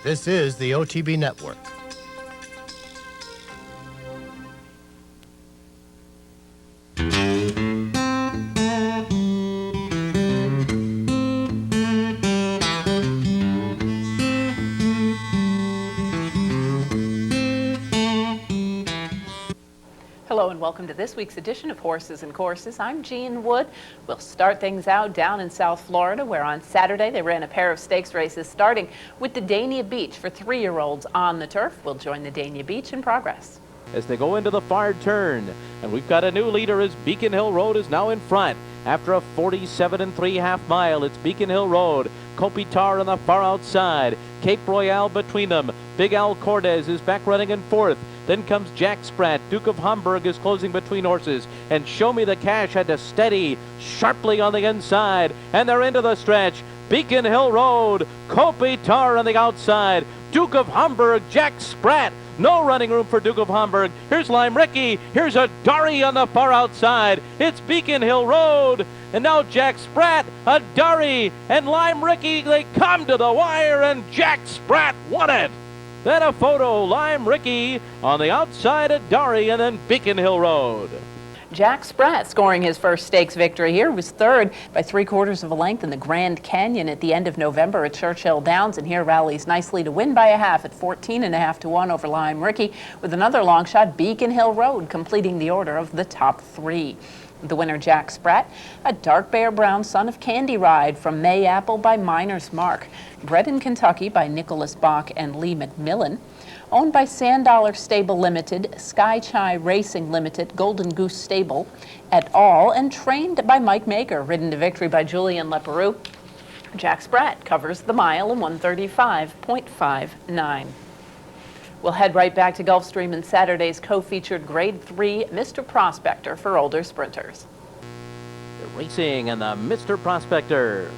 This is the OTB Network. Hello and welcome to this week's edition of Horses and Courses. I'm Jean Wood. We'll start things out down in South Florida, where on Saturday they ran a pair of stakes races, starting with the Dania Beach for 3-year-olds on the turf. We'll join the Dania Beach in progress. As they go into the far turn, and we've got a new leader as Beacon Hill Road is now in front. After a 47 3/2 mile, it's Beacon Hill Road. Kopitar on the far outside. Cape Royale between them. Big Al Cortez is back running in fourth. Then comes Jack Spratt. Duke of Hamburg is closing between horses. And Show Me the Cash had to steady sharply on the inside. And they're into the stretch. Beacon Hill Road. Kopitar on the outside. Duke of Hamburg, Jack Spratt. No running room for Duke of Hamburg. Here's Lime Ricky. Here's a Dari on the far outside. It's Beacon Hill Road. And now Jack Spratt, a Dari, and Lime Ricky. They come to the wire, and Jack Spratt won it. Then a photo, Lime Ricky on the outside of Dari, and then Beacon Hill Road. Jack Spratt scoring his first stakes victory here, was third by 3/4 of a length in the Grand Canyon at the end of November at Churchill Downs, and here rallies nicely to win by a half at 14.5 to 1 over Lime Ricky, with another long shot, Beacon Hill Road, completing the order of the top three. The winner, Jack Spratt, a dark bear brown son of Candy Ride from May Apple by Miner's Mark, bred in Kentucky by Nicholas Bach and Lee McMillan, owned by Sand Dollar Stable Limited, Sky Chai Racing Limited, Golden Goose Stable et al., and trained by Mike Maker, ridden to victory by Julian Leperoux. Jack Spratt covers the mile in 1:35.59. We'll head right back to Gulfstream in Saturday's co-featured Grade 3 Mr. Prospector for older sprinters. They're racing and the Mr. Prospector.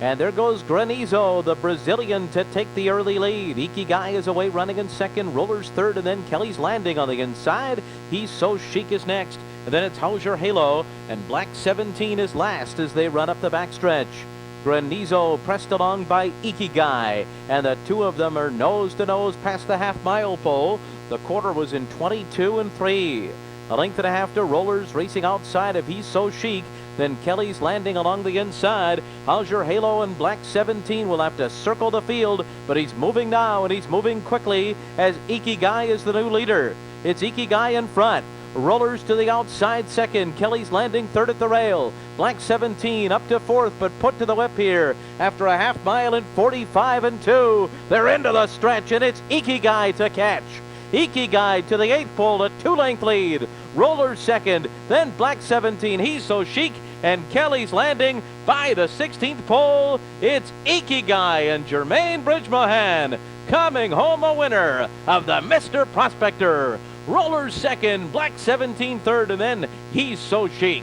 And there goes Granizo, the Brazilian, to take the early lead. Ikigai is away running in second, Rollers third, and then Kelly's Landing on the inside. He's So Chic is next. And then it's How's Your Halo, and Black 17 is last as they run up the backstretch. Granizo pressed along by Ikigai, and the two of them are nose to nose past the half-mile pole. The quarter was in 22 3. A length and a half to Rollers racing outside of He's So Chic. Then Kelly's Landing along the inside. How's Your Halo and Black 17 will have to circle the field, but he's moving now, and he's moving quickly as Ikigai is the new leader. It's Ikigai in front. Rollers to the outside second. Kelly's Landing third at the rail. Black 17 up to fourth, but put to the whip here after a half mile in 45 2. They're into the stretch, and it's Ikigai to catch. Ikigai to the 8th pole, a 2-length lead. Rollers second, then Black 17, He's So Chic, and Kelly's Landing by the 16th pole. It's Ikigai and Jermaine Bridgmohan coming home a winner of the Mr. Prospector. Rollers second, Black 17 third, and then He's So Chic.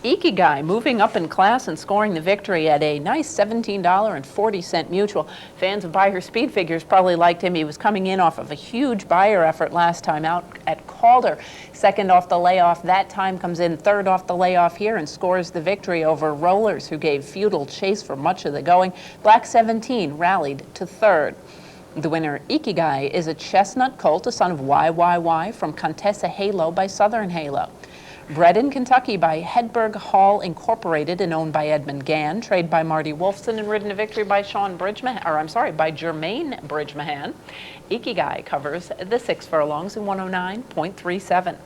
Ikigai moving up in class and scoring the victory at a nice $17.40 mutual. Fans of Buy Her Speed Figures probably liked him. He was coming in off of a huge buyer effort last time out at Calder. Second off the layoff that time, comes in third off the layoff here and scores the victory over Rollers, who gave futile chase for much of the going. Black 17 rallied to third. The winner, Ikigai, is a chestnut colt, a son of YYY from Contessa Halo by Southern Halo. Bred in Kentucky by Hedberg Hall Incorporated and owned by Edmund Gann, trained by Marty Wolfson and ridden to victory by by Jermaine Bridgmohan. Ikigai covers the 6 furlongs in 109.37.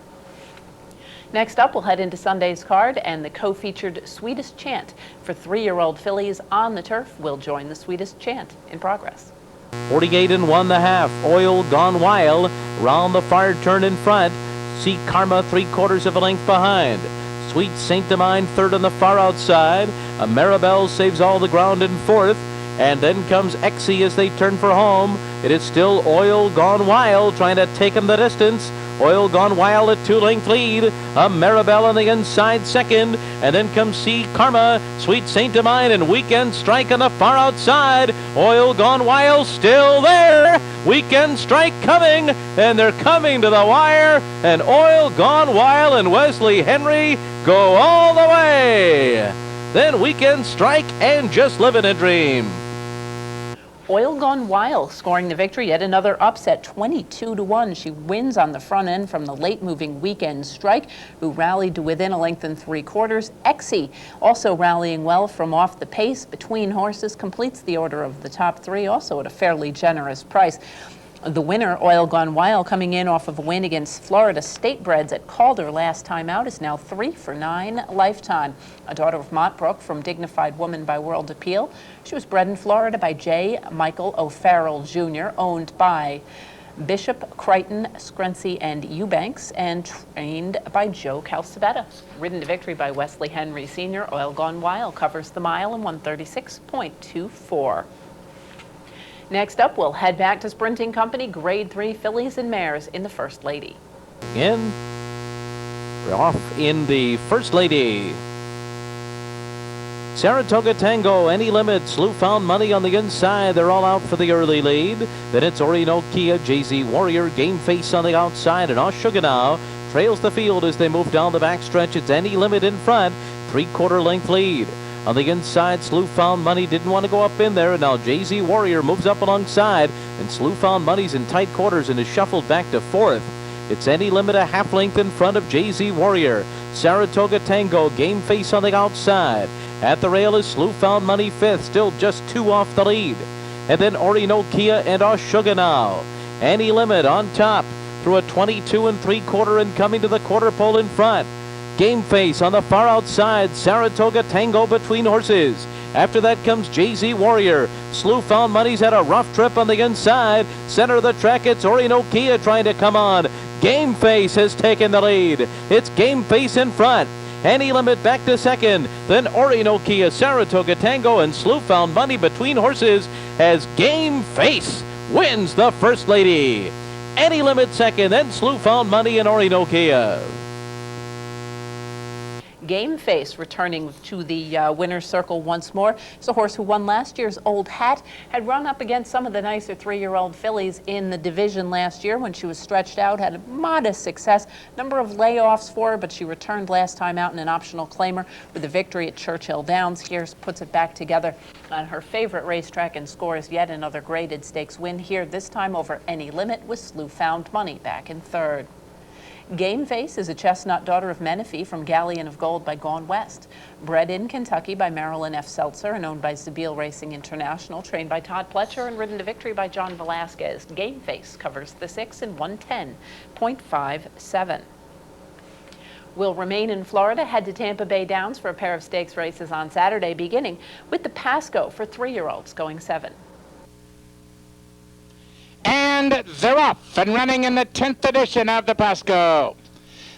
Next up, we'll head into Sunday's card and the co-featured Sweetest Chant for 3-year-old fillies on the turf. We'll join the Sweetest Chant in progress. 48 1/2. Oil Gone Wild round the far turn in front. See Karma 3/4 of a length behind. Sweet Saint Domingue third on the far outside. A Maribel saves all the ground in fourth. And then comes Exie as they turn for home. It is still Oil Gone Wild trying to take him the distance. Oil Gone Wild, a 2-length lead. A Maribel on the inside second. And then comes See Karma, Sweet Saint Domingue, and Weekend Strike on the far outside. Oil Gone Wild still there. Weekend Strike coming, and they're coming to the wire. And Oil Gone Wild and Wesley Henry go all the way. then Weekend Strike and Just Living a Dream. Oil Gone Wild scoring the victory, yet another upset, 22-1. She wins on the front end from the late-moving Weekend Strike, who rallied to within a length and 3/4. Exie also rallying well from off the pace. Between Horses completes the order of the top three, also at a fairly generous price. The winner, Oil Gone Wild, coming in off of a win against Florida State Breds at Calder last time out, is now 3 for 9 lifetime. A daughter of Montbrook from Dignified Woman by World Appeal. She was bred in Florida by J. Michael O'Farrell Jr., owned by Bishop, Crichton, Scrency, and Eubanks, and trained by Joe Calcebetta. Ridden to victory by Wesley Henry Sr., Oil Gone Wild covers the mile in 136.24. Next up, we'll head back to Sprinting Company, Grade 3 fillies and mares in the First Lady. We're off in the First Lady. Saratoga Tango, Any Limit, Slew Found Money on the inside. They're all out for the early lead. Then it's Orinokia, JZ Warrior, Game Face on the outside, and Oshuganow trails the field as they move down the backstretch. It's Any Limit in front, 3/4 length lead. On the inside, Slew Found Money didn't want to go up in there, and now JZ Warrior moves up alongside, and Slew Found Money's in tight quarters and is shuffled back to 4th. It's Any Limit a half length in front of JZ Warrior. Saratoga Tango, Game Face on the outside. At the rail is Slew Found Money 5th, still just 2 off the lead. And then Orinokia and Oshuganow. Any Limit on top through a 22 3/4 and coming to the quarter pole in front. Game Face on the far outside, Saratoga Tango between Horses. After that comes JZ Warrior. Slew Found Money's had a rough trip on the inside. Center of the track, it's Orinokia trying to come on. Game Face has taken the lead. It's Game Face in front. Any Limit back to second. Then Orinokia, Saratoga Tango, and Slew Found Money between Horses as Game Face wins the First Lady. Any Limit second, then Slew Found Money and Orinokia. Game Face returning to the winner's circle once more. It's a horse who won last year's Old Hat, had run up against some of the nicer 3-year-old fillies in the division last year when she was stretched out, had a modest success, number of layoffs for her, but she returned last time out in an optional claimer with a victory at Churchill Downs. Here puts it back together on her favorite racetrack and scores yet another graded stakes win here, this time over Any Limit with Slew Found Money back in 3rd. Game Face is a chestnut daughter of Menifee from Galleon of Gold by Gone West. Bred in Kentucky by Marilyn F. Seltzer and owned by Zabeel Racing International, trained by Todd Pletcher and ridden to victory by John Velasquez. Game Face covers the 6 in 110.57. We'll remain in Florida, head to Tampa Bay Downs for a pair of stakes races on Saturday, beginning with the Pasco for 3-year-olds going 7. And they're off and running in the 10th edition of the Pasco.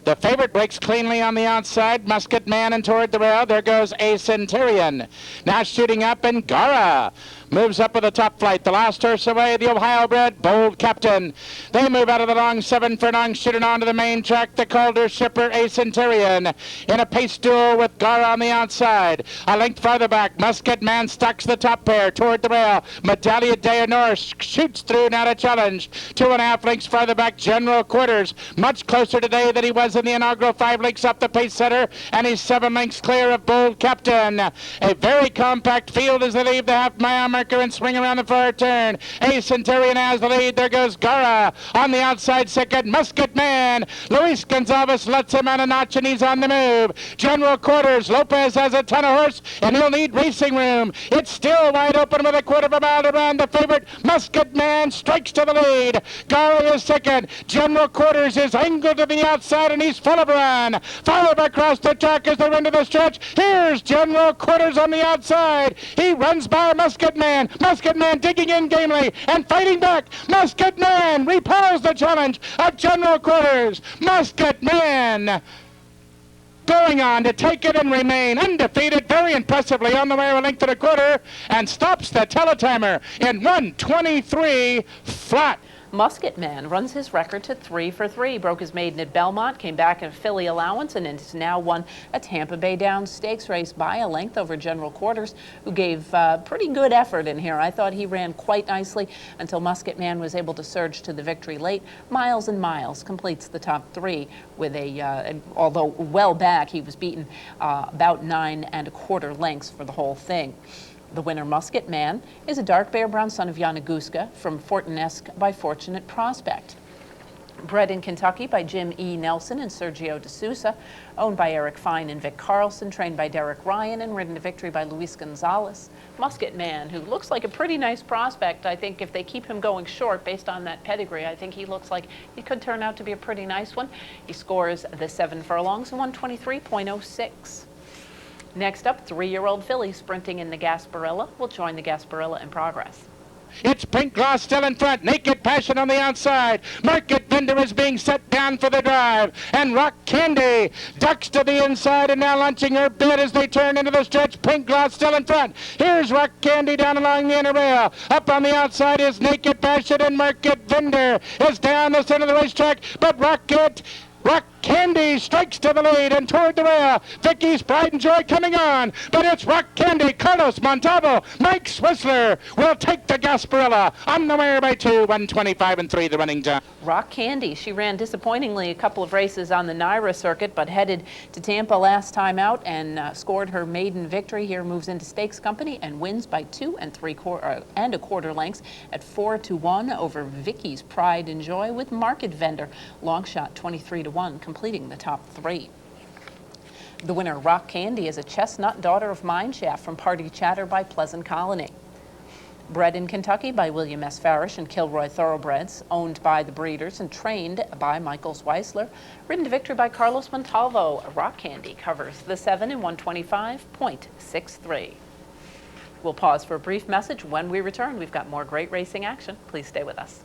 The favorite breaks cleanly on the outside. Musket Man and toward the rail. There goes A Centurion. Now shooting up, and Gara moves up with the top flight. The last horse away, the Ohio bred Bold Captain. They move out of the long 7 furlong, shooting on to the main track. The Calder shipper A Centurion in a pace duel with Gara on the outside. A length farther back, Musket Man stocks the top pair toward the rail. Medallia Dayanor shoots through now to challenge. 2.5 lengths farther back, General Quarters, much closer today than he was in the inaugural 5 lengths up the pace setter, and he's 7 lengths clear of Bold Captain. A very compact field as they leave the half-mile marker and swing around the far turn. A Centurion has the lead. There goes Gara on the outside second. Musket Man. Luis Gonzalez lets him out a notch, and he's on the move. General Quarters. Lopez has a ton of horse, and he'll need racing room. It's still wide open with a 1/4 of a mile to run. The favorite, Musket Man, strikes to the lead. Gara is second. General Quarters is angled to the outside, and he's full of run. Followed across the track as they run to the stretch. Here's General Quarters on the outside. He runs by Musket Man. Musket Man digging in gamely and fighting back. Musket Man repels the challenge of General Quarters. Musket Man going on to take it and remain undefeated very impressively on the way a length and a quarter, and stops the teletimer in 1:23 flat. Musket Man runs his record to 3 for 3, broke his maiden at Belmont, came back in a filly allowance, and has now won a Tampa Bay Downs Stakes race by a length over General Quarters, who gave pretty good effort in here. I thought he ran quite nicely until Musket Man was able to surge to the victory late. Miles and Miles completes the top 3 with although well back, he was beaten about 9 1/4 lengths for the whole thing. The winner, Musket Man, is a dark bear brown son of Yanaguska from Fortunesque by Fortunate Prospect. Bred in Kentucky by Jim E. Nelson and Sergio De Sousa, owned by Eric Fine and Vic Carlson, trained by Derek Ryan, and ridden to victory by Luis Gonzalez. Musket Man, who looks like a pretty nice prospect. I think if they keep him going short based on that pedigree, I think he looks like he could turn out to be a pretty nice one. He scores the 7 furlongs and 123.06. Next up, 3-year-old filly sprinting in the Gasparilla will join the Gasparilla in progress. It's Pink Gloss still in front. Naked Passion on the outside. Market Vendor is being set down for the drive. And Rock Candy ducks to the inside and now launching her bid as they turn into the stretch. Pink Gloss still in front. Here's Rock Candy down along the inner rail. Up on the outside is Naked Passion, and Market Vendor is down the center of the racetrack. But Rock Candy strikes to the lead and toward the rail. Vicky's Pride and Joy coming on, but it's Rock Candy. Carlos Montalvo, Mike Swissler will take the Gasparilla on the way by 2, 125 3 the running time. Rock Candy, she ran disappointingly a couple of races on the NYRA circuit, but headed to Tampa last time out and scored her maiden victory. Here moves into Stakes Company and wins by 2 1/4 lengths at 4-1 over Vicky's Pride and Joy, with Market Vendor long shot 23-1 completing the top 3. The winner, Rock Candy, is a chestnut daughter of Mineshaft from Party Chatter by Pleasant Colony. Bred in Kentucky by William S. Farish and Kilroy Thoroughbreds, owned by the breeders and trained by Michael Zweisler, ridden to victory by Carlos Montalvo, Rock Candy covers the 7 in 125.63. We'll pause for a brief message. When we return, we've got more great racing action. Please stay with us.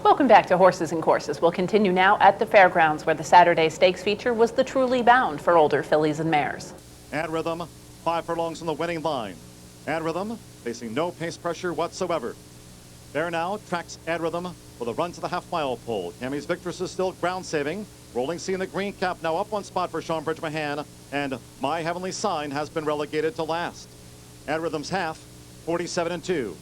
Welcome back to Horses and Courses. We'll continue now at the fairgrounds, where the Saturday Stakes feature was the Truly Bound for older fillies and mares. Ad Rhythm, 5 furlongs on the winning line. Ad Rhythm facing no pace pressure whatsoever. There now tracks Ad Rhythm with a run to the half-mile pole. Tammy's Victress is still ground saving. Rolling C in the green cap now up 1 spot for Sean Bridge Mahan, and My Heavenly Sign has been relegated to last. Ad Rhythm's half, 47-2.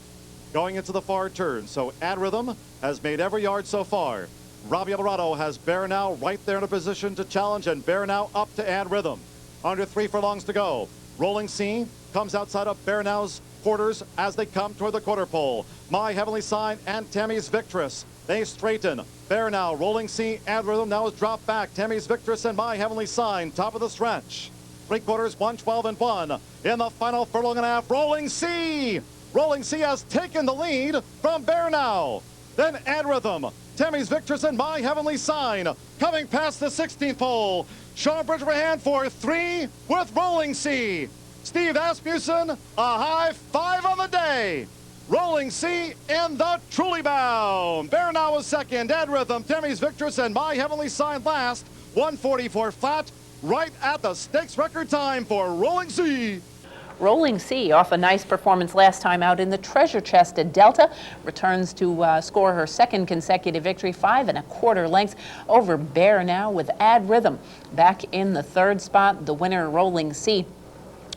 Going into the far turn, so Ad Rhythm has made every yard so far. Robbie Alvarado has Bear Now right there in a position to challenge, and Bear Now up to Ad Rhythm. Under 3 furlongs to go. Rolling C comes outside of Bear Now's quarters as they come toward the quarter pole. My Heavenly Sign and Tammy's Victress, they straighten. Bear Now, Rolling C, Ad Rhythm now is dropped back. Tammy's Victress and My Heavenly Sign, top of the stretch. 3/4, 112-1. In the final furlong and a half, Rolling C. Rolling C has taken the lead from Bear Now. Then Ad Rhythm, Tammy's Victress and My Heavenly Sign coming past the 16th pole. Sean Bridge Mahan for 3 with Rolling C. Steve Asmussen, a high 5 on the day. Rolling C in the Truly Bound. Bear Now is second. Ad Rhythm, Tammy's Victress and My Heavenly Sign last. 144 flat, right at the stakes record time for Rolling C. Rolling C, off a nice performance last time out in the Treasure Chest at Delta, returns to score her 2nd consecutive victory, 5 1/4 lengths over Bear Now, with Ad Rhythm back in the 3rd spot. The winner, Rolling C,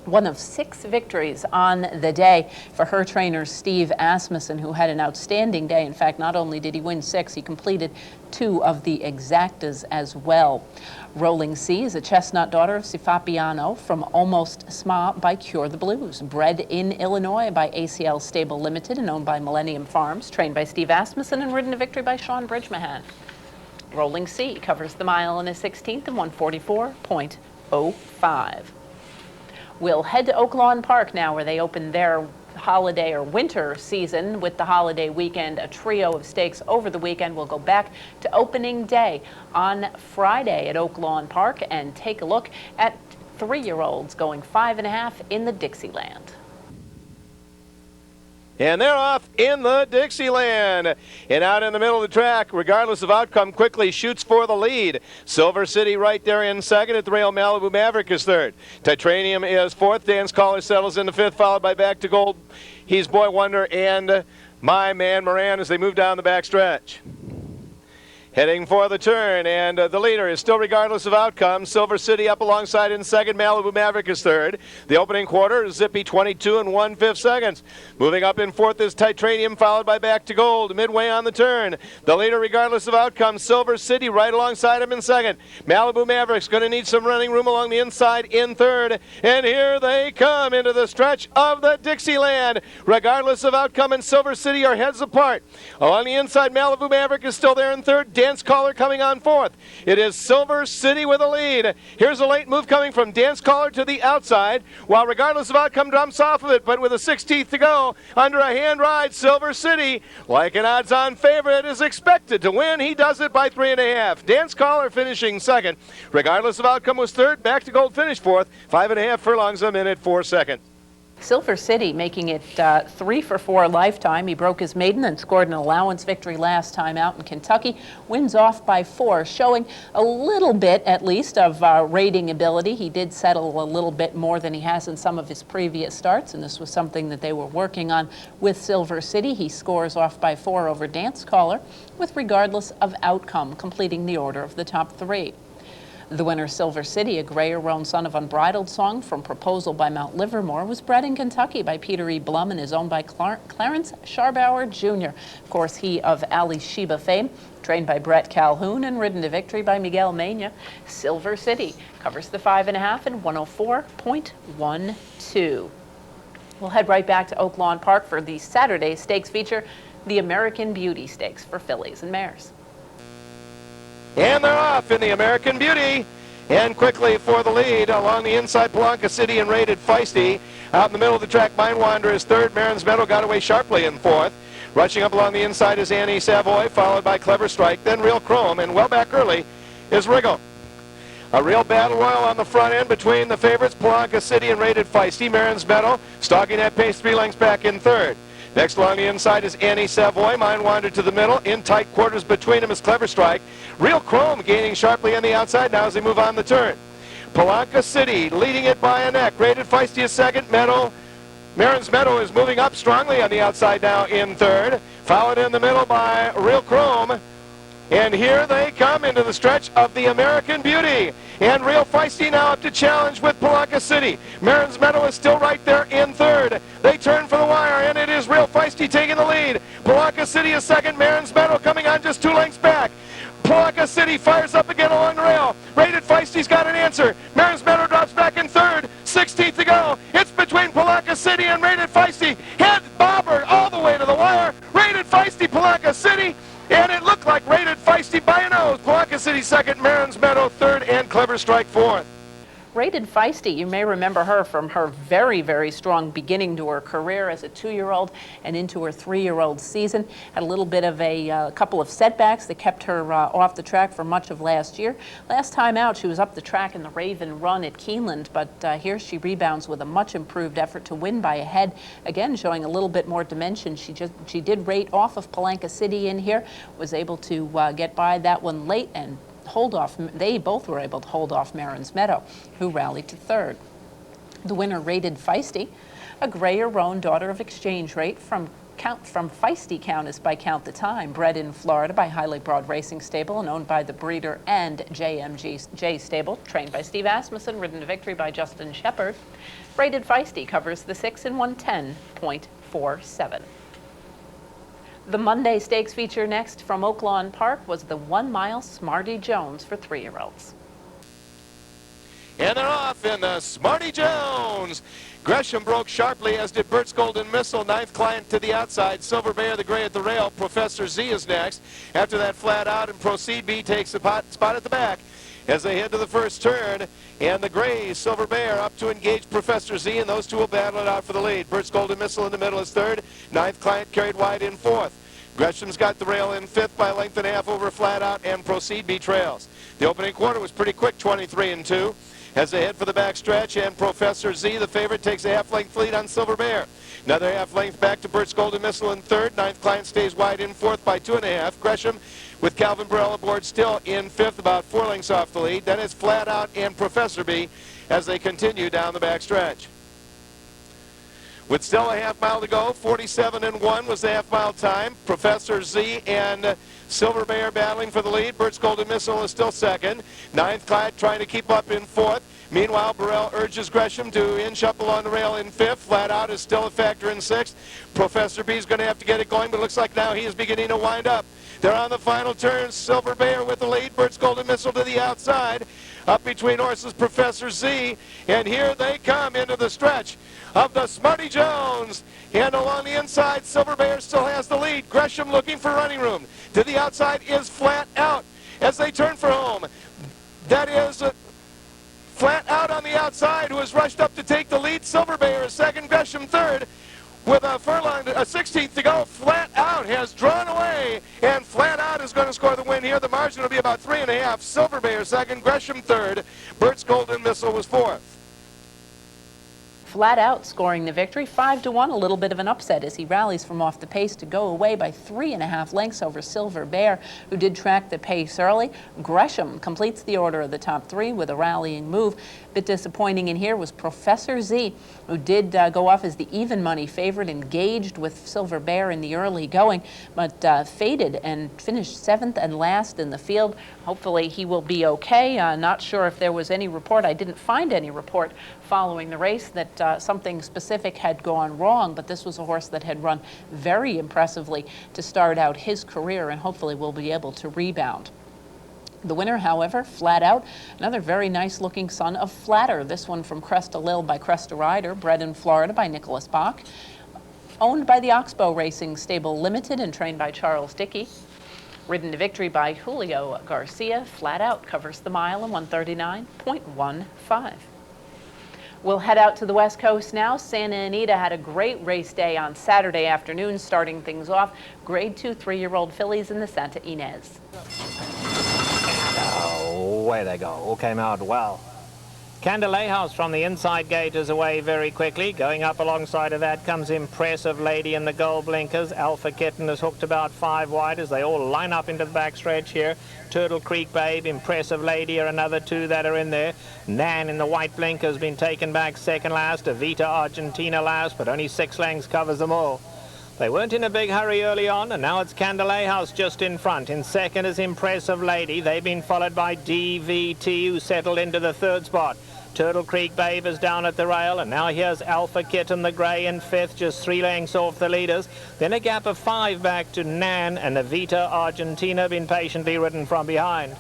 One of 6 victories on the day for her trainer, Steve Asmussen, who had an outstanding day. In fact, not only did he win 6, he completed 2 of the exactas as well. Rolling Sea is a chestnut daughter of Sifapiano from Almost Sma by Cure the Blues. Bred in Illinois by ACL Stable Limited and owned by Millennium Farms. Trained by Steve Asmussen and ridden to victory by Sean Bridgmahan. Rolling Sea covers the mile in a 16th and 144.05. We'll head to Oaklawn Park now, where they open their holiday or winter season with the holiday weekend, a trio of stakes over the weekend. We'll go back to opening day on Friday at Oaklawn Park and take a look at 3-year-olds going 5.5 in the Dixieland. And they're off in the Dixieland. And out in the middle of the track, regardless of outcome, quickly shoots for the lead. Silver City right there in second. At the rail, Malibu Maverick is third. Titanium is fourth. Dance Caller settles into fifth, followed by Back to Gold. He's Boy Wonder and My Man Moran as they move down the back stretch. Heading for the turn, and the leader is still regardless of outcome. Silver City up alongside in second. Malibu Maverick is third. The opening quarter is zippy 22 and 1/5 seconds. Moving up in fourth is Titanium, followed by Back to Gold. Midway on the turn, the leader regardless of outcome. Silver City right alongside him in second. Malibu Maverick's going to need some running room along the inside in third. And here they come into the stretch of the Dixieland. Regardless of outcome, and Silver City are heads apart. Along the inside, Malibu Maverick is still there in third. Dance Caller coming on fourth. It is Silver City with a lead. Here's a late move coming from Dance Caller to the outside, while regardless of outcome jumps off of it, but with a 16th to go, under a hand ride, Silver City, like an odds-on favorite, is expected to win. He does it by 3.5. Dance Caller finishing second. Regardless of outcome was third. Back to Gold finished fourth. 5.5 furlongs a minute, 4 seconds. Silver City making it 3 for 4 lifetime. He broke his maiden and scored an allowance victory last time out in Kentucky. Wins off by 4, showing a little bit, at least, of rating ability. He did settle a little bit more than he has in some of his previous starts, and this was something that they were working on with Silver City. He scores off by 4 over Dance Caller, with regardless of outcome, completing the order of the top 3. The winner, Silver City, a grayer-roan son of Unbridled Song from Proposal by Mount Livermore, was bred in Kentucky by Peter E. Blum and is owned by Clarence Scharbauer Jr. Of course, he of Ali Sheba fame, trained by Brett Calhoun and ridden to victory by Miguel Mena. Silver City covers the 5.5 in 104.12. We'll head right back to Oaklawn Park for the Saturday stakes feature, the American Beauty Stakes for fillies and mares. And they're off in the American Beauty. And quickly for the lead along the inside, Palanca City and Rated Feisty. Out in the middle of the track, Mind Wanderer is third. Marin's Meadow got away sharply in fourth. Rushing up along the inside is Annie Savoy, followed by Clever Strike, then Real Chrome, and well back early is Wriggle. A real battle royal on the front end between the favorites, Palanca City and Rated Feisty. Marin's Meadow stalking that pace 3 lengths back in third. Next along the inside is Annie Savoy. Mind Wanderer to the middle. In tight quarters between them is Clever Strike. Real Chrome gaining sharply on the outside now as they move on the turn. Palanca City leading it by a neck. Rated Feisty is second. Marin's Meadow is moving up strongly on the outside now in third. Followed in the middle by Real Chrome. And here they come into the stretch of the American Beauty. And Real Feisty now up to challenge with Palanca City. Marin's Meadow is still right there in third. They turn for the wire, and it is Real Feisty taking the lead. Palanca City is second. Marin's Meadow coming on just 2 lengths back. Palanca City fires up again along the rail. Rated Feisty's got an answer. Marin's Meadow drops back in third. 16th to go. It's between Palanca City and Rated Feisty. Head bobbered all the way to the wire. Rated Feisty, Palanca City. And it looked like Rated Feisty by a nose. Palanca City second, Marin's Meadow third, and Clever Strike fourth. Rated Feisty, you may remember her from her very, very strong beginning to her career as a 2-year-old and into her 3-year-old season. Had a little bit of a couple of setbacks that kept her off the track for much of last year. Last time out, she was up the track in the Raven Run at Keeneland, but here she rebounds with a much improved effort to win by a head. Again, showing a little bit more dimension. She did rate off of Palanca City in here, was able to get by that one late and hold off. They both were able to hold off Marin's Meadow, who rallied to third. The winner, Rated Feisty, a grayer-roan daughter of Exchange Rate from from Feisty Countess by Count the Time, bred in Florida by Highly Broad Racing Stable and owned by the breeder and JMG Stable, trained by Steve Asmussen, ridden to victory by Justin Shepard. Rated Feisty covers the 6 in 110.47. The Monday Stakes feature next from Oaklawn Park was the 1 mile Smarty Jones for 3-year-olds. And they're off in the Smarty Jones. Gresham broke sharply, as did Bert's Golden Missile. 9th Client to the outside. Silver Bear, the gray at the rail. Professor Z is next. After that, Flat Out, and Proceed B takes a spot at the back as they head to the first turn. And the gray Silver Bear up to engage Professor Z, and those two will battle it out for the lead. Bert's Golden Missile in the middle is third. 9th Client carried wide in fourth. Gresham's got the rail in fifth by a length and a half over Flat Out, and Proceed B trails. The opening quarter was pretty quick, 23-2. As they head for the back stretch, and Professor Z, the favorite, takes a half-length lead on Silver Bear. Another half-length back to Bert's Golden Missile in third. 9th Client stays wide in fourth by 2.5. Gresham, with Calvin Burrell aboard, still in fifth, about 4 lengths off the lead. Then it's Flat Out and Professor B as they continue down the back stretch. With still a half mile to go, 47-1 was the half-mile time. Professor Z and Silver Bear battling for the lead. Bert's Golden Missile is still second. 9th Client trying to keep up in fourth. Meanwhile, Burrell urges Gresham to inch up along the rail in fifth. Flat Out is still a factor in sixth. Professor B is going to have to get it going, but it looks like now he is beginning to wind up. They're on the final turn. Silver Bear with the lead. Bert's Golden Missile to the outside. Up between horses, Professor Z. And here they come into the stretch of the Smarty Jones. And along the inside, Silver Bear still has the lead. Gresham looking for running room. To the outside is Flat Out as they turn for home. That is Flat Out on the outside, who has rushed up to take the lead. Silver Bear is second, Gresham third. With a furlong, a 16th to go, Flat Out has drawn away, and Flat Out is going to score the win here. The margin will be about 3.5. Silver Bear second, Gresham third. Bert's Golden Missile was fourth. Flat Out scoring the victory, 5-1, a little bit of an upset as he rallies from off the pace to go away by 3.5 lengths over Silver Bear, who did track the pace early. Gresham completes the order of the top three with a rallying move. A bit disappointing in here was Professor Z, who did go off as the even money favorite, engaged with Silver Bear in the early going, but faded and finished 7th and last in the field. Hopefully he will be okay. Not sure if there was any report. I didn't find any report following the race that something specific had gone wrong, but this was a horse that had run very impressively to start out his career and hopefully will be able to rebound. The winner, however, Flat Out, another very nice looking son of Flatter, this one from Cresta Lil by Cresta Rider, bred in Florida by Nicholas Bach, owned by the Oxbow Racing Stable Limited and trained by Charles Dickey. Ridden to victory by Julio Garcia, Flat Out covers the mile in 139.15. We'll head out to the West Coast now. Santa Anita had a great race day on Saturday afternoon, starting things off. Grade 2 3-year-old fillies in the Santa Ynez. Away they go. All came out well. Candelay House from the inside gate is away very quickly. Going up alongside of that comes Impressive Lady in the gold blinkers. Alpha Kitten is hooked about 5 wide as they all line up into the back stretch here. Turtle Creek Babe, Impressive Lady are another 2 that are in there. Nan in the white blinker has been taken back second last. Evita Argentina last, but only 6 lengths covers them all. They weren't in a big hurry early on, and now it's Candelay House just in front. In second is Impressive Lady. They've been followed by DVT, who settled into the 3rd spot. Turtle Creek Babe is down at the rail, and now here's Alpha Kitten the Grey in 5th, just 3 lengths off the leaders. Then a gap of 5 back to Nan, and Evita Argentina been patiently ridden from behind.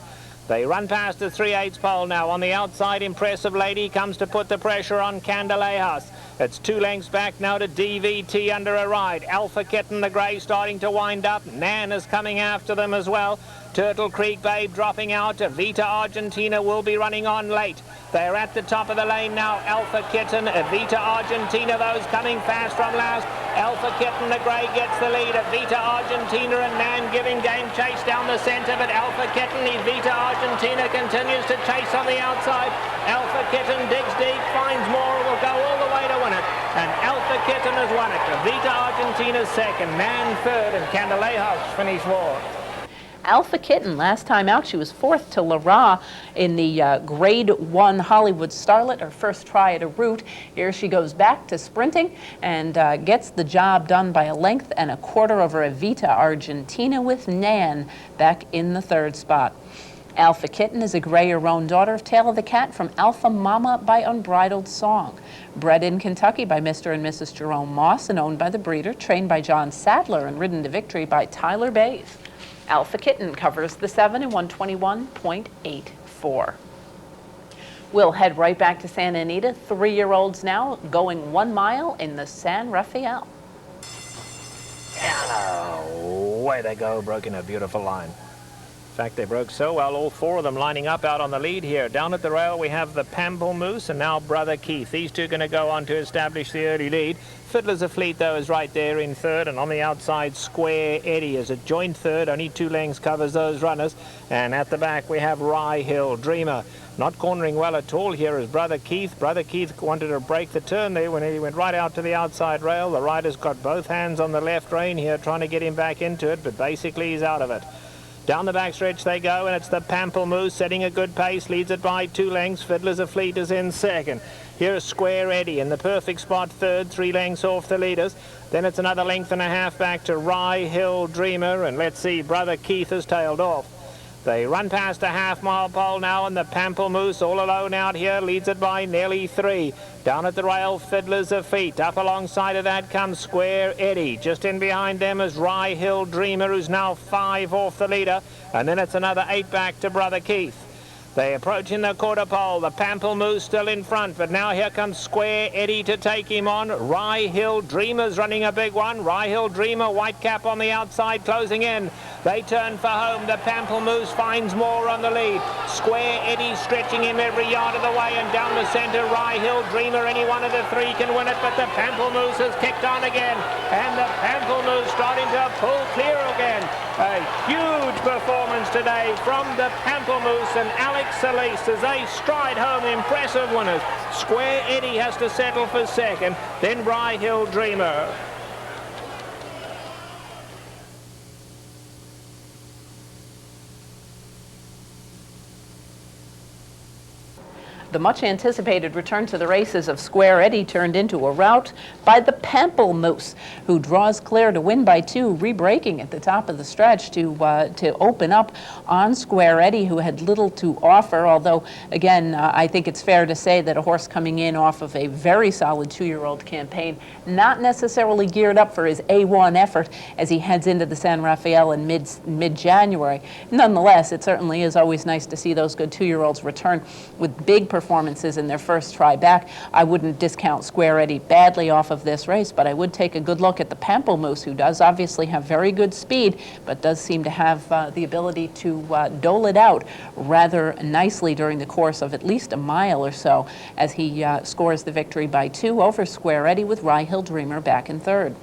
They run past the 3/8 pole now. On the outside, Impressive Lady comes to put the pressure on Candelay House. It's 2 lengths back now to DVT under a ride. Alpha Kitten the Grey starting to wind up. Nan is coming after them as well. Turtle Creek Babe dropping out. Evita Argentina will be running on late. They're at the top of the lane now. Alpha Kitten, Evita Argentina, those coming fast from last. Alpha Kitten the Grey gets the lead. Evita Argentina and Nan giving game chase down the centre, but Alpha Kitten, Evita Argentina continues to chase on the outside. Alpha Kitten digs deep, finds more, will go all the way to win it. And Alpha Kitten has won it. Evita Argentina second, Nan third, and Candelay House finished fourth. Alpha Kitten, last time out, she was fourth to Lara in the Grade 1 Hollywood Starlet, her first try at a route. Here she goes back to sprinting and gets the job done by a length and a quarter over Evita Argentina with Nan back in the third spot. Alpha Kitten is a gray-or-roan daughter of Tail of the Cat from Alpha Mama by Unbridled Song. Bred in Kentucky by Mr. and Mrs. Jerome Moss and owned by the breeder, trained by John Sadler and ridden to victory by Tyler Bays. Alpha Kitten covers the 7 in 121.84. We'll head right back to Santa Anita. 3-year-olds now going 1 mile in the San Rafael. And away they go, broken a beautiful line. In fact, they broke so well, all 4 of them lining up out on the lead here. Down at the rail, we have the Pamplemousse and now Brother Keith. These two going to go on to establish the early lead. Fiddler's a Fleet, though, is right there in third, and on the outside, Square Eddie is a joint third. Only 2 lengths covers those runners. And at the back, we have Rye Hill Dreamer. Not cornering well at all here is Brother Keith. Brother Keith wanted to break the turn there when he went right out to the outside rail. The rider's got both hands on the left rein here, trying to get him back into it, but basically he's out of it. Down the backstretch they go, and it's the Pamplemousse setting a good pace, leads it by 2 lengths. Fiddler's a Fleet is in second. Here's Square Eddie in the perfect spot third, 3 lengths off the leaders. Then it's another length and a half back to Rye Hill Dreamer, and let's see, Brother Keith has tailed off. They run past a half-mile pole now, and the Pamplemousse all alone out here leads it by nearly 3. Down at the rail, Fiddler's a Feet. Up alongside of that comes Square Eddie. Just in behind them is Rye Hill Dreamer, who's now 5 off the leader. And then it's another 8 back to Brother Keith. They approach in the quarter pole. The Pamplemousse still in front, but now here comes Square Eddie to take him on. Rye Hill Dreamer's running a big one. Rye Hill Dreamer, white cap on the outside, closing in. They turn for home. The Pamplemousse finds more on the lead. Square Eddie stretching him every yard of the way, and down the centre, Rye Hill Dreamer. Any one of the 3 can win it, but the Pamplemousse has kicked on again, and the Pamplemousse starting to pull clear again. A huge performance today from the Pamplemousse and Alex Solis as they stride home impressive winners. Square Eddie has to settle for second, then Rye Hill Dreamer. The much-anticipated return to the races of Square Eddie turned into a rout by the Pamplemousse, who draws clear to win by 2, re-braking at the top of the stretch to open up on Square Eddie, who had little to offer, although, again, I think it's fair to say that a horse coming in off of a very solid 2-year-old campaign, not necessarily geared up for his A1 effort as he heads into the San Rafael in mid-January. Nonetheless, it certainly is always nice to see those good 2-year-olds return with big performances in their first try back. I wouldn't discount Square Eddie badly off of this race, but I would take a good look at the Pamplemousse, who does obviously have very good speed, but does seem to have the ability to dole it out rather nicely during the course of at least a mile or so as he scores the victory by 2 over Square Eddie with Rye Hill Dreamer back in third.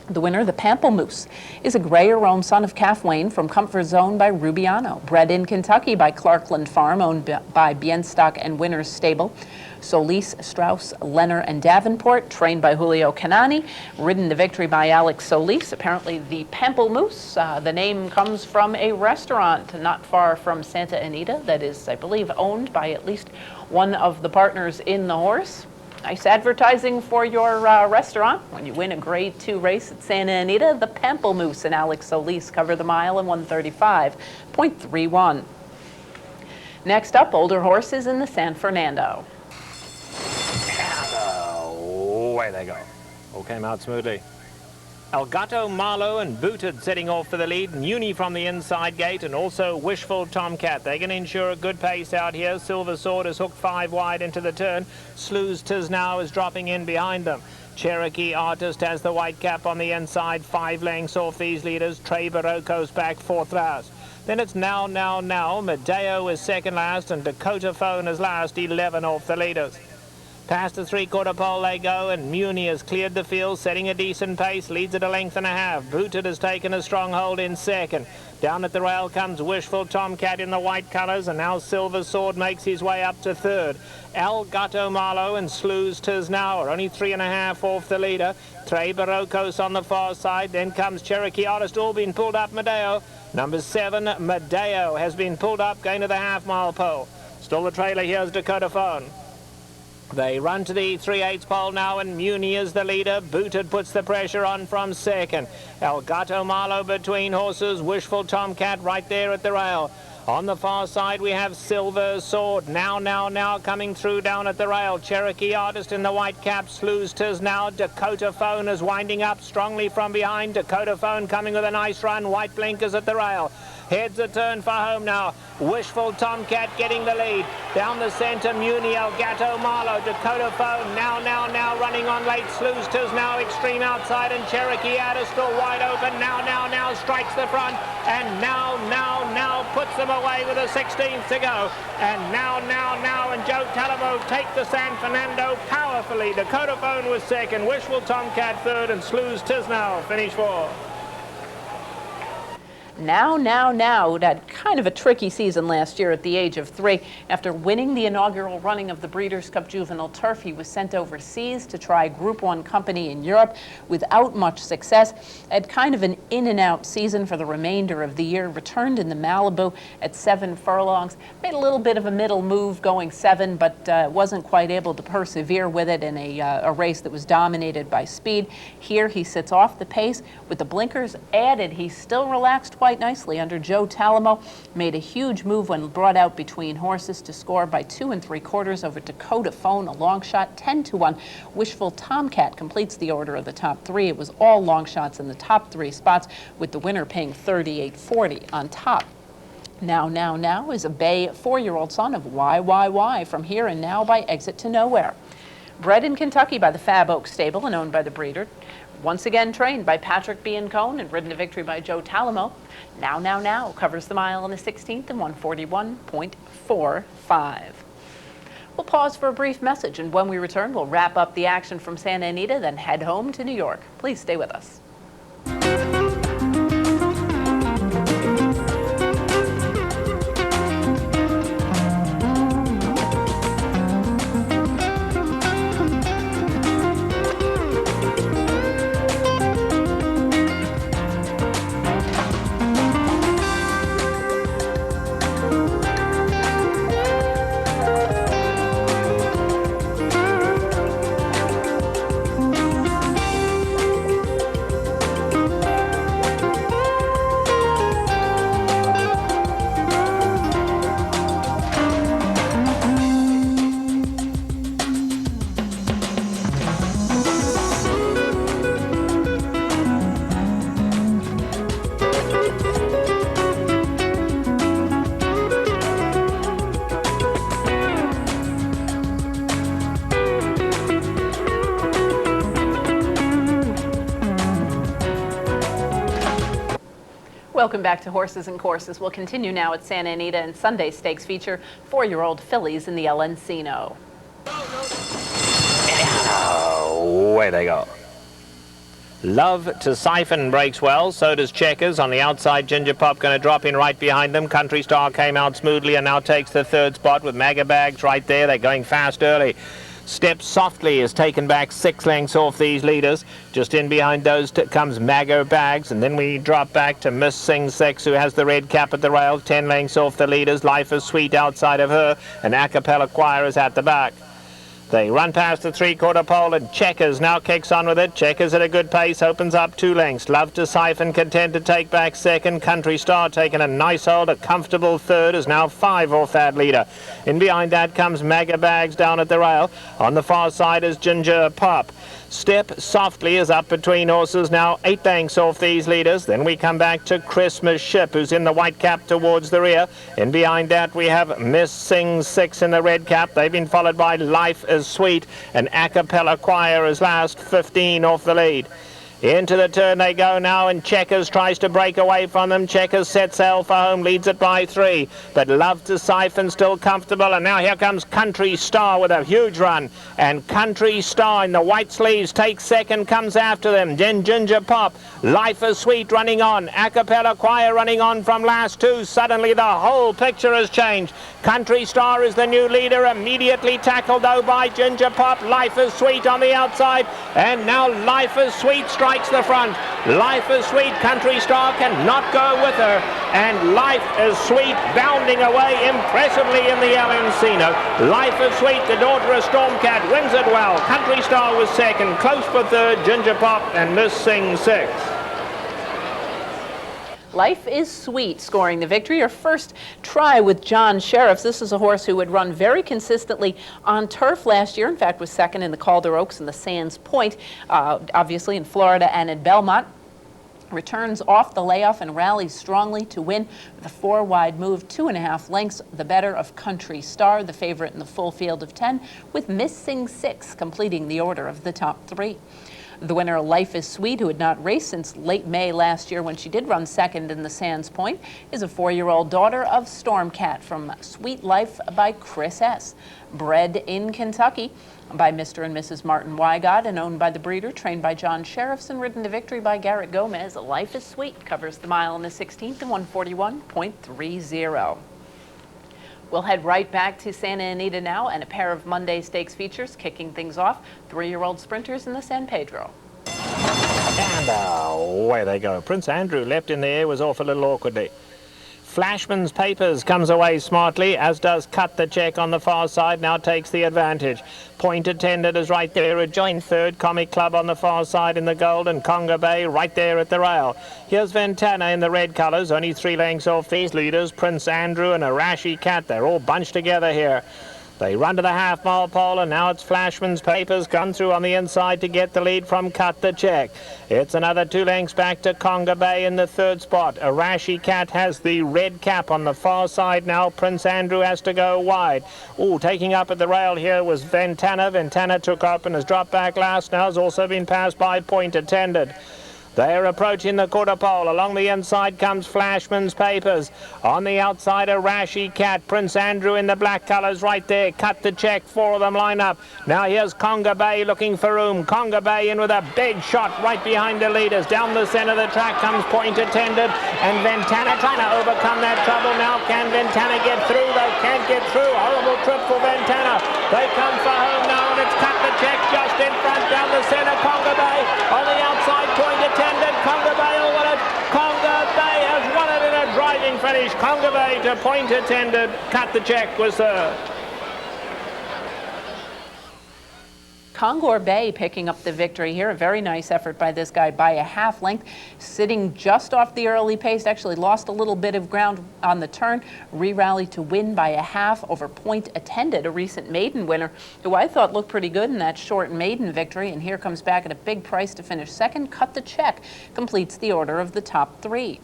The winner, the Pamplemousse, is a gray-or-roan son of Calf Wayne from Comfort Zone by Rubiano. Bred in Kentucky by Clarkland Farm, owned by Bienstock and Winners Stable. Solis, Strauss, Leonard, and Davenport, trained by Julio Canani. Ridden to victory by Alex Solis. Apparently the Pamplemousse, the name comes from a restaurant not far from Santa Anita that is, I believe, owned by at least one of the partners in the horse. Nice advertising for your restaurant. When you win a Grade 2 race at Santa Anita, the Pamplemousse and Alex Solis cover the mile in 135.31. Next up, older horses in the San Fernando. And away they go. All came out smoothly. Elgato, Marlowe, and Booted setting off for the lead. Muni from the inside gate, and also Wishful Tomcat. They can ensure a good pace out here. Silver Sword is hooked 5 wide into the turn. Slews Tiz Now is dropping in behind them. Cherokee Artist has the white cap on the inside, 5 lengths off these leaders. Trey Barocco's back 4th last. Then it's Now. Medeo is second last, and Dakota Phone is last, 11 off the leaders. Past the 3/4 pole they go, and Muni has cleared the field, setting a decent pace, leads at a length and a half. Booted has taken a strong hold in second. Down at the rail comes Wishful Tomcat in the white colours, and now Silver Sword makes his way up to third. El Gato Malo and Slews Tis Now are only 3.5 off the leader. Trey Barocos on the far side. Then comes Cherokee Artist, all been pulled up. Medeo. Number 7, Medeo, has been pulled up, going to the half-mile pole. Still the trailer, here's Dakota Phone. They run to the 3/8 pole now, and Muni is the leader. Booted puts the pressure on from second. El Gato Malo between horses. Wishful Tomcat right there at the rail. On the far side, we have Silver Sword. Now coming through down at the rail. Cherokee Artist in the white cap. Slews Tis Now. Dakota Phone is winding up strongly from behind. Dakota Phone coming with a nice run. White blinkers at the rail. Heads a turn for home now. Wishful Tomcat getting the lead. Down the centre, Muni, El Gato Malo, Dakota Phone. Now running on late. Slews Tis Now, extreme outside, and Cherokee Artist still wide open. Now strikes the front, and now puts them away with a 16th to go. And now, and Joe Talamo take the San Fernando powerfully. Dakota Phone was second, Wishful Tomcat third, and Slews Tis Now finish fourth. Now, had kind of a tricky season last year at the age of 3. After winning the inaugural running of the Breeders' Cup Juvenile Turf, he was sent overseas to try Group 1 company in Europe without much success. Had kind of an in-and-out season for the remainder of the year. Returned in the Malibu at 7 furlongs. Made a little bit of a middle move going 7, but wasn't quite able to persevere with it in a race that was dominated by speed. Here he sits off the pace. With the blinkers added, he's still relaxed quite nicely under Joe Talamo. Made a huge move when brought out between horses to score by 2 3/4 over Dakota Phone, a long shot, 10-1. Wishful Tomcat completes the order of the top 3. It was all long shots in the top 3 spots, with the winner paying $38.40 on top. Now is a Bay 4-year-old son of YYY from Here and Now by Exit to Nowhere. Bred in Kentucky by the Fab Oak Stable and owned by the breeder. Once again trained by Patrick Biancone and ridden to victory by Joe Talamo. Now covers the mile in the 16th and 141.45. We'll pause for a brief message, and when we return, we'll wrap up the action from Santa Anita, then head home to New York. Please stay with us. Welcome back to Horses and Courses. We'll continue now at Santa Anita, and Sunday stakes feature 4-year-old fillies in the El Encino. Away they go. Love to Siphon breaks well, so does Checkers. On the outside, Ginger Pop going to drop in right behind them. Country Star came out smoothly and now takes the 3rd spot with Magabags right there. They're going fast early. Step Softly is taken back 6 lengths off these leaders. Just in behind those comes Magabags, and then we drop back to Miss Sing Sex, who has the red cap at the rail, 10 lengths off the leaders. Life is Sweet outside of her, and Acapella Choir is at the back. They run past the 3/4 pole, and Checkers now kicks on with it. Checkers at a good pace, opens up 2 lengths. Love to Siphon content to take back 2nd. Country Star taking a nice hold, a comfortable 3rd, is now 5 off that leader. In behind that comes Magabags down at the rail. On the far side is Ginger Pop. Step Softly is up between horses now, 8 lengths off these leaders. Then we come back to Christmas Ship, who's in the white cap towards the rear. In behind that we have Miss Sing 6 in the red cap. They've been followed by Life is Sweet, and Acapella Choir is last, 15 off the lead. Into the turn they go now, and Checkers tries to break away from them. Checkers sets sail for home, leads it by 3. But Love to Siphon still comfortable, and now here comes Country Star with a huge run. And Country Star in the white sleeves takes second, comes after them. Then Ginger Pop, Life is Sweet running on. Acapella Choir running on from last 2. Suddenly the whole picture has changed. Country Star is the new leader, immediately tackled though by Ginger Pop. Life is Sweet on the outside, and now Life is Sweet strikes the front. Life is Sweet, Country Star cannot go with her, and Life is Sweet bounding away impressively in the El Encino. Life is Sweet, the daughter of Stormcat, wins it well. Country Star was second, close for third, Ginger Pop and Miss Sing sixth. Life is Sweet scoring the victory. Her first try with John Sheriffs. This is a horse who would run very consistently on turf last year. In fact, was second in the Calder Oaks and the Sands Point, obviously in Florida and in Belmont. Returns off the layoff and rallies strongly to win with a 4-wide move, 2.5 lengths, the better of Country Star, the favorite in the full field of 10, with Miss Sing 6 completing the order of the top 3. The winner, Life is Sweet, who had not raced since late May last year when she did run second in the Sands Point, is a 4-year-old daughter of Stormcat from Sweet Life by Chris S. Bred in Kentucky by Mr. and Mrs. Martin Wygod and owned by the breeder, trained by John Sheriffs and ridden to victory by Garrett Gomez. Life is Sweet covers the mile in the 16th and 141.30. We'll head right back to Santa Anita now, and a pair of Monday Stakes features kicking things off. 3-year-old sprinters in the San Pedro. And away they go. Prince Andrew left in the air, was off a little awkwardly. Flashman's Papers comes away smartly, as does Cut the Check on the far side, now takes the advantage. Point Attended is right there, a joint third. Comic Club on the far side in the gold, and Conga Bay right there at the rail. Here's Ventana in the red colours, only 3 lengths off these leaders. Prince Andrew and Arashi Cat, they're all bunched together here. They run to the half-mile pole, and now it's Flashman's Papers come through on the inside to get the lead from Cut the Check. It's another 2 lengths back to Conga Bay in the third spot. Arashi Cat has the red cap on the far side now. Prince Andrew has to go wide. Ooh, taking up at the rail here was Ventana. Ventana took up and has dropped back last. Now has also been passed by Point Attended. They're approaching the quarter pole. Along the inside comes Flashman's Papers. On the outside, Arashi Cat. Prince Andrew in the black colours right there. Cut the Check. 4 of them line up. Now here's Conga Bay looking for room. Conga Bay in with a big shot right behind the leaders. Down the centre of the track comes Point Attended. And Ventana trying to overcome that trouble. Now can Ventana get through? They can't get through. Horrible trip for Ventana. They come for home now, and it's Cut the Check just in front. Down the centre, Conga Bay. On the outside, Point Attended. Conga Bay will win it. Conga Bay has won it in a driving finish. Conga Bay to Point Attended. Cut the Check was third. Conga Bay picking up the victory here. A very nice effort by this guy by a half length, sitting just off the early pace. Actually lost a little bit of ground on the turn. Re-rallied to win by a half over Point Attended, a recent maiden winner who I thought looked pretty good in that short maiden victory. And here comes back at a big price to finish second. Cut the Check completes the order of the top 3.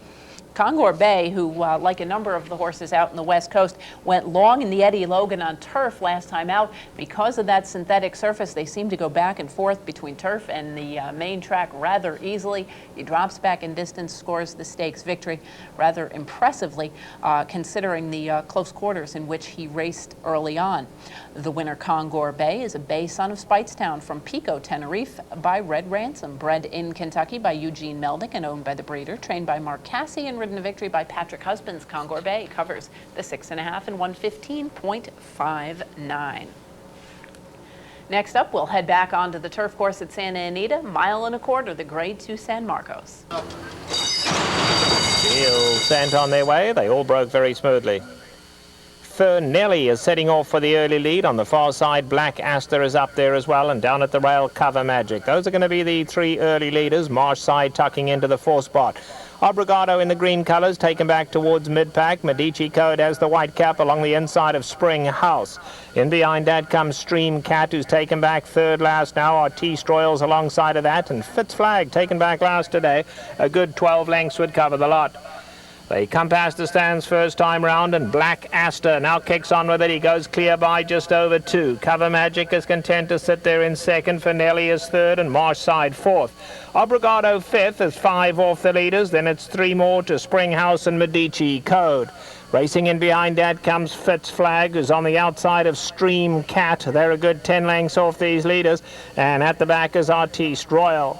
Conga Bay, who, like a number of the horses out in the West Coast, went long in the Eddie Logan on turf last time out. Because of that synthetic surface, they seem to go back and forth between turf and the main track rather easily. He drops back in distance, scores the stakes victory rather impressively, considering the close quarters in which he raced early on. The winner, Conga Bay, is a bay son of Speightstown from Pico, Tenerife, by Red Ransom, bred in Kentucky by Eugene Melnick and owned by the breeder, trained by Mark Cassie and ridden to victory by Patrick Husbands. Conga Bay covers the 6.5 and 115.59. Next up, we'll head back onto the turf course at Santa Anita, 1.25 miles, the Grade 2 San Marcos. Field sent on their way. They all broke very smoothly. Fernelli is setting off for the early lead. On the far side, Black Aster is up there as well, and down at the rail, Cover Magic. Those are going to be the 3 early leaders. Marsh Side tucking into the 4th spot. Obrigado in the green colours, taken back towards mid-pack. Medici Code has the white cap along the inside of Spring House. In behind that comes Stream Cat, who's taken back 3rd last now. Artis Stroyals alongside of that, and Fitz Flag taken back last today. A good 12 lengths would cover the lot. They come past the stands first time round, and Black Aster now kicks on with it. He goes clear by just over 2. Cover Magic is content to sit there in second. Finelli is third, and Marshside fourth. Obrigado fifth is 5 off the leaders. Then it's 3 more to Springhouse and Medici Code. Racing in behind that comes Fitz Flag, who's on the outside of Stream Cat. They're a good 10 lengths off these leaders. And at the back is Artiste Royal.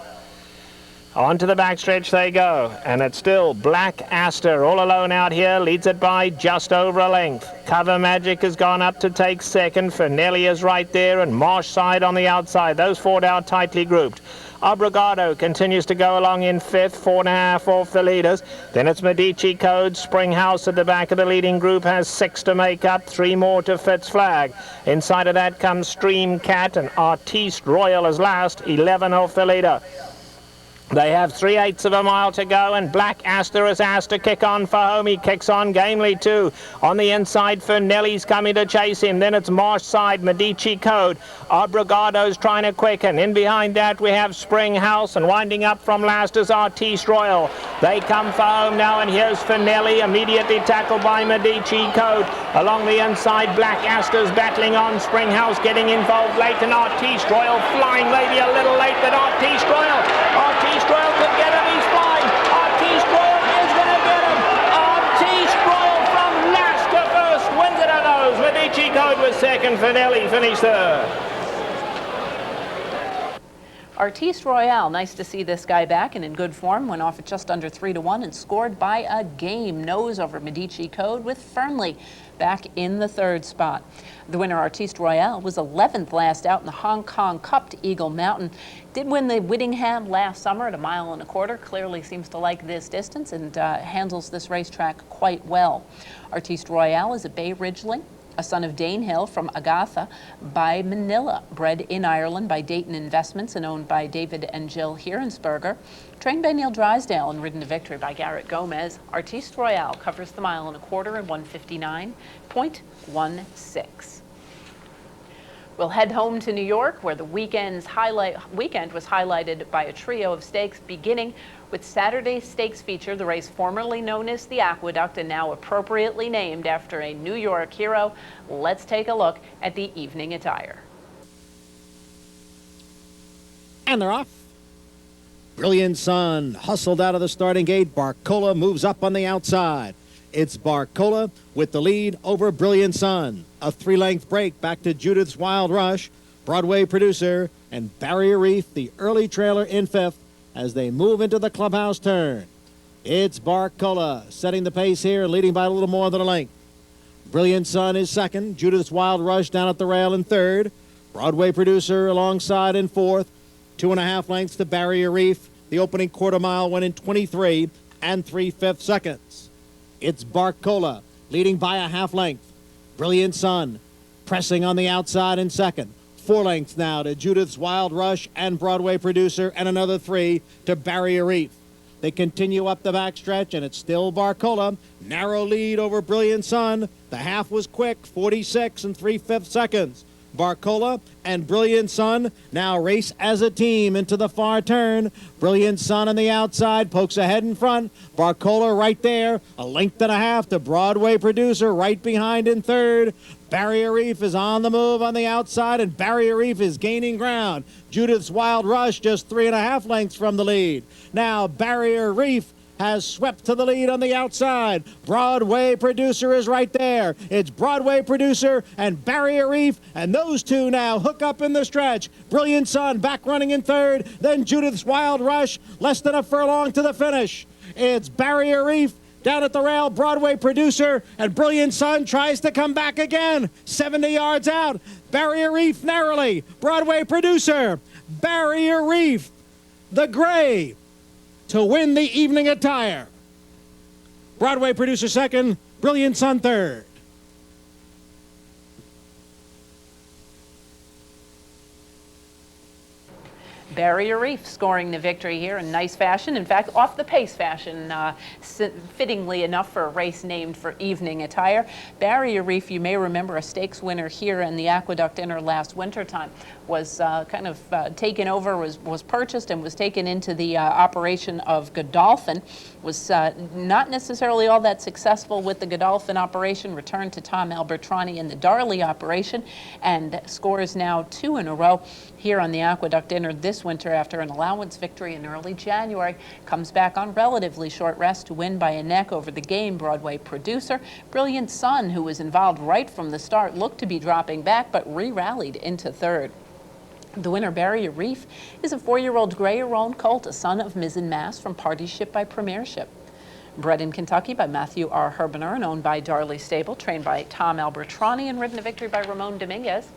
On to the backstretch they go, and it's still Black Aster all alone out here, leads it by just over a length. Cover Magic has gone up to take second. Finelli is right there, and Marshside on the outside. Those 4 now tightly grouped. Obrigado continues to go along in fifth, 4.5 off the leaders. Then it's Medici Code. Springhouse at the back of the leading group has 6 to make up, 3 more to Fitz Flag. Inside of that comes Stream Cat, and Artiste Royal is last, 11 off the leader. They have 3/8 of a mile to go, and Black Aster is asked to kick on for home. He kicks on gamely too. On the inside, Finelli's coming to chase him. Then it's Marshside, Medici Code. Obrigado's trying to quicken. In behind that, we have Springhouse, and winding up from last is Artiste Royal. They come for home now, and here's Finelli, immediately tackled by Medici Code. Along the inside, Black Aster's battling on. Springhouse getting involved late, and Artiste Royal flying maybe a little late, but Artiste Royal could get him, he's flying. Artiste Royal is going to get him. Artiste Royal from last to first wins it on those. Medici Code was second, Finelli finished third. Artiste Royal, nice to see this guy back and in good form. Went off at just under 3-1 and scored by a game. Nose over Medici Code with Fernley back in the third spot. The winner, Artiste Royal, was 11th last out in the Hong Kong Cup to Eagle Mountain. Did win the Whittingham last summer at 1.25 miles. Clearly seems to like this distance and handles this racetrack quite well. Artiste Royal is a Bay Ridgeling, a son of Dane Hill from Agatha by Manila, bred in Ireland by Dayton Investments and owned by David and Jill Hirensberger. Trained by Neil Drysdale and ridden to victory by Garrett Gomez, Artiste Royal covers the 1.25 miles in 1:59.16. We'll head home to New York, where the weekend was highlighted by a trio of stakes, beginning with Saturday's stakes feature, the race formerly known as the Aqueduct and now appropriately named after a New York hero. Let's take a look at the evening attire. And they're off. Brilliant Sun hustled out of the starting gate. Barcola moves up on the outside. It's Barcola with the lead over Brilliant Sun. A 3-length break back to Judith's Wild Rush, Broadway Producer, and Barrier Reef, the early trailer, in fifth as they move into the clubhouse turn. It's Barcola setting the pace here, leading by a little more than a length. Brilliant Sun is second. Judith's Wild Rush down at the rail in third. Broadway Producer alongside in fourth. 2.5 lengths to Barrier Reef. The opening quarter mile went in 23 3/5 seconds. It's Barcola leading by a half length. Brilliant Sun pressing on the outside in second. 4 lengths now to Judith's Wild Rush and Broadway Producer, and another 3 to Barrier Reef. They continue up the backstretch, and it's still Barcola. Narrow lead over Brilliant Sun. The half was quick, 46 3/5 seconds. Barcola and Brilliant Sun now race as a team into the far turn. Brilliant Sun on the outside, pokes ahead in front. Barcola right there, 1.5 lengths to Broadway Producer right behind in third. Barrier Reef is on the move on the outside, and Barrier Reef is gaining ground. Judith's Wild Rush just 3.5 lengths from the lead. Now Barrier Reef has swept to the lead on the outside. Broadway Producer is right there. It's Broadway Producer and Barrier Reef, and those two now hook up in the stretch. Brilliant Sun back running in third, then Judith's Wild Rush, less than a furlong to the finish. It's Barrier Reef down at the rail, Broadway Producer, and Brilliant Sun tries to come back again. 70 yards out. Barrier Reef narrowly. Broadway Producer. Barrier Reef, the gray, to win the evening attire. Broadway Producer second, Brilliant Sun third. Barrier Reef scoring the victory here in nice fashion. In fact, off the pace fashion, fittingly enough for a race named for evening attire. Barrier Reef, you may remember, a stakes winner here in the Aqueduct Inner last wintertime. was taken over, was purchased and was taken into the operation of Godolphin. Was not necessarily all that successful with the Godolphin operation, returned to Tom Albertrani in the Darley operation, and scores now 2 in a row here on the Aqueduct dinner this winter after an allowance victory in early January. Comes back on relatively short rest to win by a neck over the Game Broadway producer. Brilliant Sun, who was involved right from the start, looked to be dropping back but re-rallied into third. The winner, Barrier Reef, is a 4-year-old gray-roan colt, a son of Mizzen Mass from Partyship by Premiership. Bred in Kentucky by Matthew R. Herbener and owned by Darley Stable, trained by Tom Albertrani and ridden to victory by Ramon Dominguez.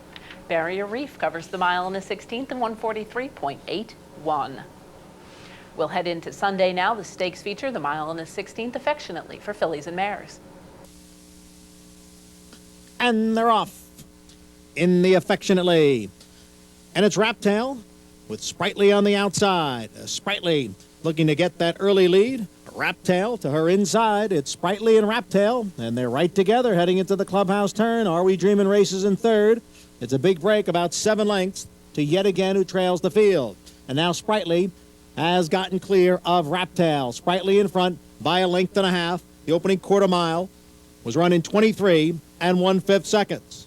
Barrier Reef covers the mile in the 16th in 143.81. We'll head into Sunday now. The stakes feature the mile in the 16th affectionately for fillies and mares. And they're off in the affectionately. And it's Raptail with Sprightly on the outside. Sprightly looking to get that early lead. Raptail to her inside. It's Sprightly and Raptail, and they're right together heading into the clubhouse turn. Are We Dreamin' races in third. It's a big break, about 7 lengths to Yet Again, who trails the field. And now Sprightly has gotten clear of Raptail. Sprightly in front by a length and a half. The opening quarter mile was run in 23 1/5 seconds.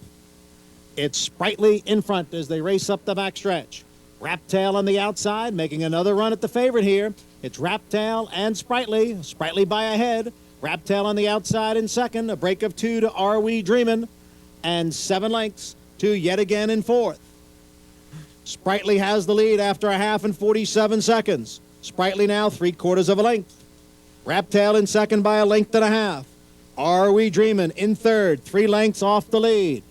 It's Sprightly in front as they race up the backstretch. Raptail on the outside, making another run at the favorite here. It's Raptail and Sprightly. Sprightly by a head. Raptail on the outside in second. A break of 2 to Are We Dreamin'. And 7 lengths to Yet Again in fourth. Sprightly has the lead after a half and 47 seconds. Sprightly now 3/4 of a length. Raptail in second by a length and a half. Are We Dreamin' in third, 3 lengths off the lead.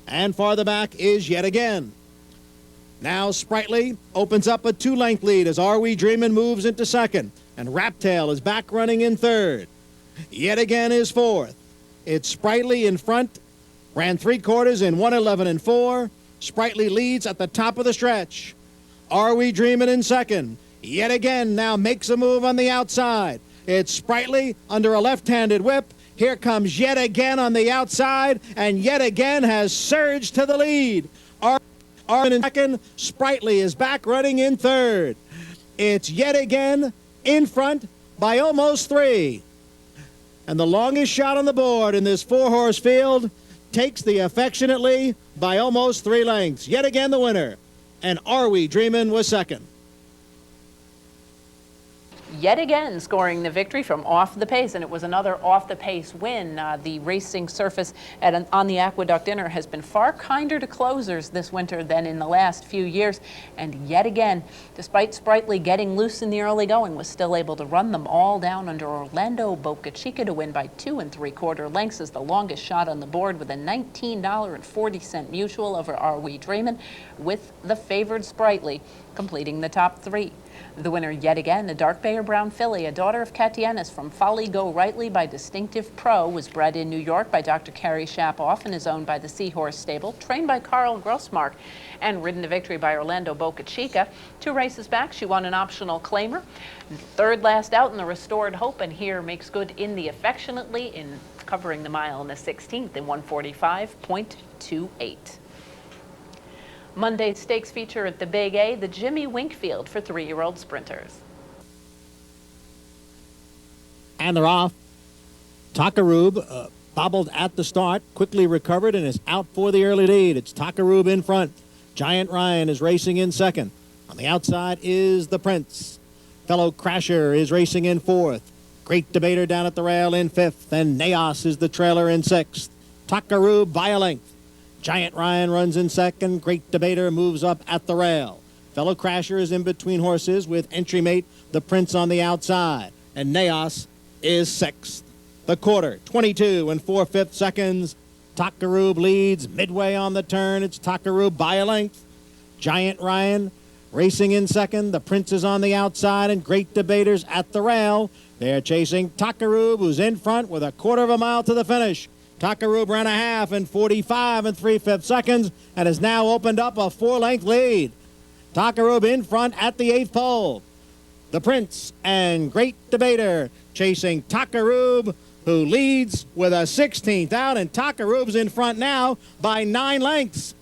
And farther back is Yet Again. Now Sprightly opens up a 2-length lead as Are We Dreamin' moves into second. And Raptail is back running in third. Yet Again is fourth. It's Sprightly in front. Ran 3/4 in 1:11 4. Sprightly leads at the top of the stretch. Are We Dreamin' in second. Yet Again now makes a move on the outside. It's Sprightly under a left-handed whip. Here comes Yet Again on the outside, and Yet Again has surged to the lead. Are in second. Sprightly is back running in third. It's Yet Again in front by almost 3. And the longest shot on the board in this 4-horse field takes the affectionately by almost 3 lengths. Yet Again the winner, and Are We Dreamin' was second. Yet Again scoring the victory from off the pace, and it was another off the pace win. The racing surface on the Aqueduct dinner has been far kinder to closers this winter than in the last few years, and Yet Again, despite Sprightly getting loose in the early going, was still able to run them all down under Orlando Boca Chica to win by 2 3/4 lengths as the longest shot on the board with a $19.40 mutual over Are We Dreamin', with the favored Sprightly completing the top 3. The winner Yet Again, a dark bay or brown filly, a daughter of Katianis from Folly Go Rightly by Distinctive Pro, was bred in New York by Dr. Carrie Shapoff and is owned by the Seahorse Stable, trained by Carl Grossmark, and ridden to victory by Orlando Boca Chica. 2 races back, she won an optional claimer. Third last out in the Restored Hope, and here makes good in the affectionately in covering the mile in the 16th in 145.28. Monday's stakes feature at the Big A, the Jimmy Winkfield for 3-year-old sprinters. And they're off. Takaroob bobbled at the start, quickly recovered, and is out for the early lead. It's Takaroob in front. Giant Ryan is racing in second. On the outside is the Prince. Fellow Crasher is racing in fourth. Great Debater down at the rail in fifth, and Naos is the trailer in sixth. Takaroob by a length. Giant Ryan runs in second. Great Debater moves up at the rail. Fellow Crasher is in between horses with entry mate, the Prince, on the outside. And Naos is sixth. The quarter, 22 4/5 seconds. Takaroob leads midway on the turn. It's Takaroob by a length. Giant Ryan racing in second. The Prince is on the outside, and Great Debater's at the rail. They're chasing Takaroob, who's in front with a 1/4 mile to the finish. Takaroob ran a half in 45 3/5 seconds and has now opened up a 4-length lead. Takaroob in front at the 8th pole. The Prince and Great Debater chasing Takaroob, who leads with a 16th out, and Takaroob's in front now by 9 lengths.